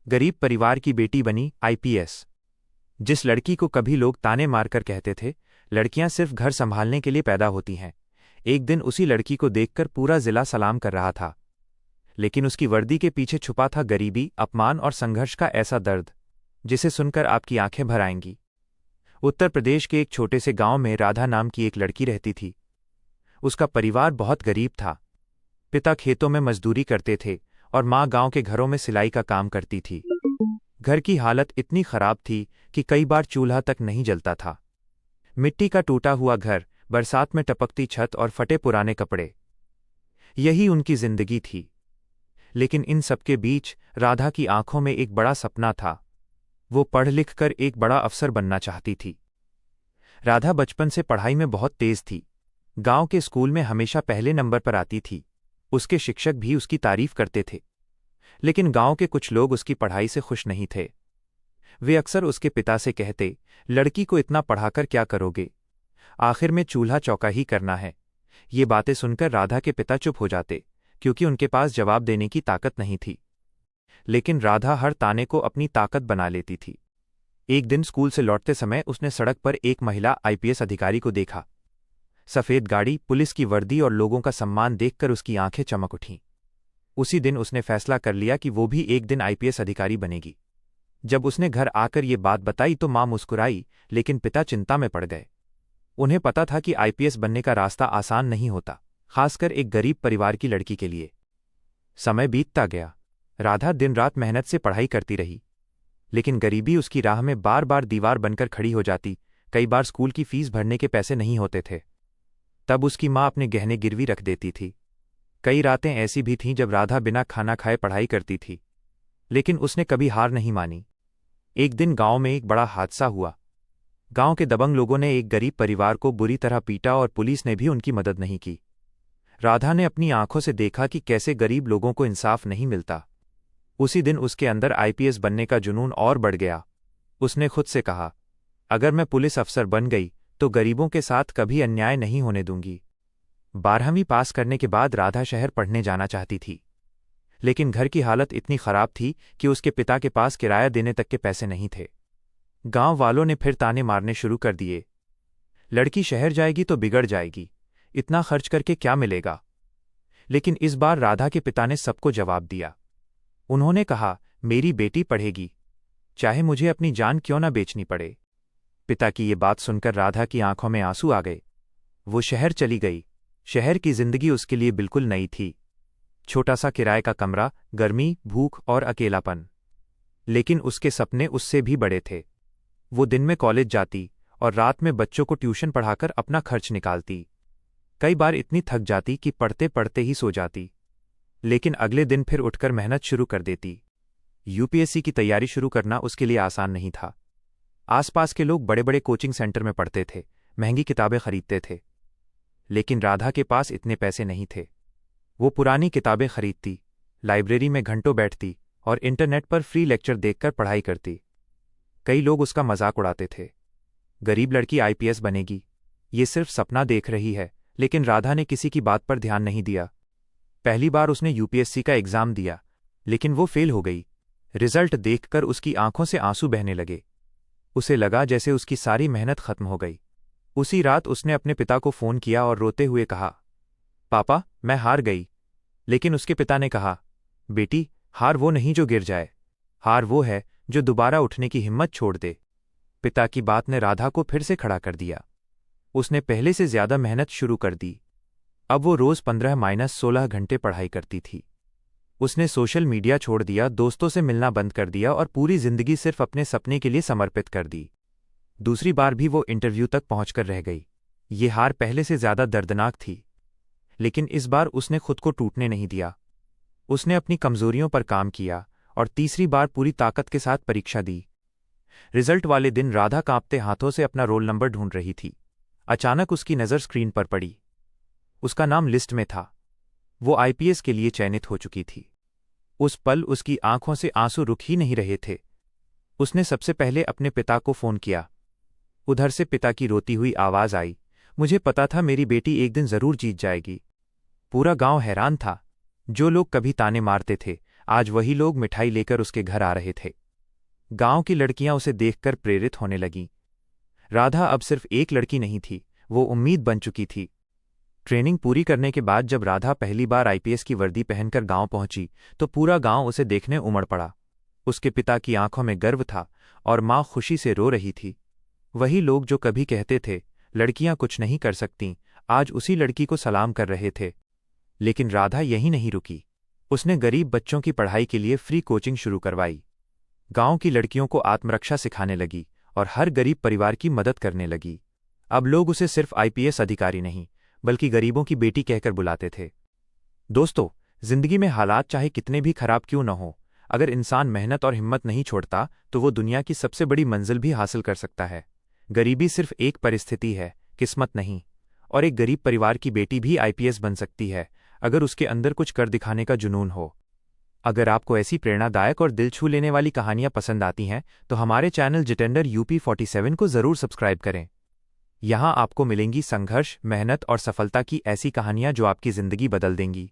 गरीब परिवार की बेटी बनी आईपीएस। जिस लड़की को कभी लोग ताने मारकर कहते थे लड़कियां सिर्फ घर संभालने के लिए पैदा होती हैं, एक दिन उसी लड़की को देखकर पूरा जिला सलाम कर रहा था। लेकिन उसकी वर्दी के पीछे छुपा था गरीबी, अपमान और संघर्ष का ऐसा दर्द जिसे सुनकर आपकी आंखें भर आएंगी। उत्तर प्रदेश के एक छोटे से गांव में राधा नाम की एक लड़की रहती थी। उसका परिवार बहुत गरीब था। पिता खेतों में मजदूरी करते थे और माँ गांव के घरों में सिलाई का काम करती थी। घर की हालत इतनी खराब थी कि कई बार चूल्हा तक नहीं जलता था। मिट्टी का टूटा हुआ घर, बरसात में टपकती छत और फटे पुराने कपड़े, यही उनकी जिंदगी थी। लेकिन इन सबके बीच राधा की आंखों में एक बड़ा सपना था। वो पढ़ लिख कर एक बड़ा अफसर बनना चाहती थी। राधा बचपन से पढ़ाई में बहुत तेज थी। गांव के स्कूल में हमेशा पहले नंबर पर आती थी। उसके शिक्षक भी उसकी तारीफ करते थे। लेकिन गांव के कुछ लोग उसकी पढ़ाई से खुश नहीं थे। वे अक्सर उसके पिता से कहते, लड़की को इतना पढ़ाकर क्या करोगे, आखिर में चूल्हा चौका ही करना है। ये बातें सुनकर राधा के पिता चुप हो जाते, क्योंकि उनके पास जवाब देने की ताकत नहीं थी। लेकिन राधा हर ताने को अपनी ताकत बना लेती थी। एक दिन स्कूल से लौटते समय उसने सड़क पर एक महिला आईपीएस अधिकारी को देखा। सफेद गाड़ी, पुलिस की वर्दी और लोगों का सम्मान देखकर उसकी आंखें चमक उठीं। उसी दिन उसने फैसला कर लिया कि वो भी एक दिन आईपीएस अधिकारी बनेगी। जब उसने घर आकर ये बात बताई तो मां मुस्कुराई, लेकिन पिता चिंता में पड़ गए। उन्हें पता था कि आईपीएस बनने का रास्ता आसान नहीं होता, खासकर एक गरीब परिवार की लड़की के लिए। समय बीतता गया। राधा दिन रात मेहनत से पढ़ाई करती रही, लेकिन गरीबी उसकी राह में बार बार दीवार बनकर खड़ी हो जाती। कई बार स्कूल की फीस भरने के पैसे नहीं होते थे। तब उसकी मां अपने गहने गिरवी रख देती थी। कई रातें ऐसी भी थीं जब राधा बिना खाना खाए पढ़ाई करती थी, लेकिन उसने कभी हार नहीं मानी। एक दिन गांव में एक बड़ा हादसा हुआ। गांव के दबंग लोगों ने एक गरीब परिवार को बुरी तरह पीटा और पुलिस ने भी उनकी मदद नहीं की। राधा ने अपनी आंखों से देखा कि कैसे गरीब लोगों को इंसाफ नहीं मिलता। उसी दिन उसके अंदर आईपीएस बनने का जुनून और बढ़ गया। उसने खुद से कहा, अगर मैं पुलिस अफसर बन गई तो गरीबों के साथ कभी अन्याय नहीं होने दूंगी। 12वीं पास करने के बाद राधा शहर पढ़ने जाना चाहती थी, लेकिन घर की हालत इतनी खराब थी कि उसके पिता के पास किराया देने तक के पैसे नहीं थे। गांव वालों ने फिर ताने मारने शुरू कर दिए, लड़की शहर जाएगी तो बिगड़ जाएगी, इतना खर्च करके क्या मिलेगा। लेकिन इस बार राधा के पिता ने सबको जवाब दिया। उन्होंने कहा, मेरी बेटी पढ़ेगी, चाहे मुझे अपनी जान क्यों न बेचनी पड़े। पिता की ये बात सुनकर राधा की आंखों में आंसू आ गए। वो शहर चली गई। शहर की जिंदगी उसके लिए बिल्कुल नई थी। छोटा सा किराए का कमरा, गर्मी, भूख और अकेलापन। लेकिन उसके सपने उससे भी बड़े थे। वो दिन में कॉलेज जाती और रात में बच्चों को ट्यूशन पढ़ाकर अपना खर्च निकालती। कई बार इतनी थक जाती कि पढ़ते पढ़ते ही सो जाती, लेकिन अगले दिन फिर उठकर मेहनत शुरू कर देती। यूपीएससी की तैयारी शुरू करना उसके लिए आसान नहीं था। आसपास के लोग बड़े बड़े कोचिंग सेंटर में पढ़ते थे, महंगी किताबें खरीदते थे, लेकिन राधा के पास इतने पैसे नहीं थे। वो पुरानी किताबें खरीदती, लाइब्रेरी में घंटों बैठती और इंटरनेट पर फ्री लेक्चर देखकर पढ़ाई करती। कई लोग उसका मजाक उड़ाते थे, गरीब लड़की आईपीएस बनेगी, ये सिर्फ सपना देख रही है। लेकिन राधा ने किसी की बात पर ध्यान नहीं दिया। पहली बार उसने यूपीएससी का एग्जाम दिया, लेकिन वो फेल हो गई। रिजल्ट देखकर उसकी आंखों से आंसू बहने लगे। उसे लगा जैसे उसकी सारी मेहनत खत्म हो गई। उसी रात उसने अपने पिता को फोन किया और रोते हुए कहा, पापा, मैं हार गई। लेकिन उसके पिता ने कहा, बेटी, हार वो नहीं जो गिर जाए, हार वो है जो दोबारा उठने की हिम्मत छोड़ दे। पिता की बात ने राधा को फिर से खड़ा कर दिया। उसने पहले से ज्यादा मेहनत शुरू कर दी। अब वो रोज 15-16 घंटे पढ़ाई करती थी। उसने सोशल मीडिया छोड़ दिया, दोस्तों से मिलना बंद कर दिया और पूरी जिंदगी सिर्फ अपने सपने के लिए समर्पित कर दी। दूसरी बार भी वो इंटरव्यू तक पहुंचकर रह गई। ये हार पहले से ज्यादा दर्दनाक थी, लेकिन इस बार उसने खुद को टूटने नहीं दिया। उसने अपनी कमजोरियों पर काम किया और तीसरी बार पूरी ताकत के साथ परीक्षा दी। रिजल्ट वाले दिन राधा कांपते हाथों से अपना रोल नंबर ढूंढ रही थी। अचानक उसकी नज़र स्क्रीन पर पड़ी। उसका नाम लिस्ट में था। वो आईपीएस के लिए चयनित हो चुकी थी। उस पल उसकी आंखों से आंसू रुक ही नहीं रहे थे। उसने सबसे पहले अपने पिता को फोन किया। उधर से पिता की रोती हुई आवाज आई, मुझे पता था मेरी बेटी एक दिन जरूर जीत जाएगी। पूरा गांव हैरान था। जो लोग कभी ताने मारते थे आज वही लोग मिठाई लेकर उसके घर आ रहे थे। गांव की लड़कियां उसे देखकर प्रेरित होने लगीं। राधा अब सिर्फ एक लड़की नहीं थी, वो उम्मीद बन चुकी थी। ट्रेनिंग पूरी करने के बाद जब राधा पहली बार आईपीएस की वर्दी पहनकर गांव पहुंची तो पूरा गांव उसे देखने उमड़ पड़ा। उसके पिता की आंखों में गर्व था और मां खुशी से रो रही थी। वही लोग जो कभी कहते थे लड़कियां कुछ नहीं कर सकतीं, आज उसी लड़की को सलाम कर रहे थे। लेकिन राधा यहीं नहीं रुकी। उसने गरीब बच्चों की पढ़ाई के लिए फ्री कोचिंग शुरू करवाई। गांव की लड़कियों को आत्मरक्षा सिखाने लगी और हर गरीब परिवार की मदद करने लगी। अब लोग उसे सिर्फ आईपीएस अधिकारी नहीं बल्कि गरीबों की बेटी कहकर बुलाते थे। दोस्तों, जिंदगी में हालात चाहे कितने भी खराब क्यों न हो, अगर इंसान मेहनत और हिम्मत नहीं छोड़ता तो वो दुनिया की सबसे बड़ी मंजिल भी हासिल कर सकता है। गरीबी सिर्फ एक परिस्थिति है, किस्मत नहीं। और एक गरीब परिवार की बेटी भी आईपीएस बन सकती है अगर उसके अंदर कुछ कर दिखाने का जुनून हो। अगर आपको ऐसी प्रेरणादायक और दिल छू लेने वाली कहानियां पसंद आती हैं तो हमारे चैनल जितेंद्र UP47 को जरूर सब्सक्राइब करें। यहाँ आपको मिलेंगी संघर्ष, मेहनत और सफलता की ऐसी कहानियां जो आपकी जिंदगी बदल देंगी।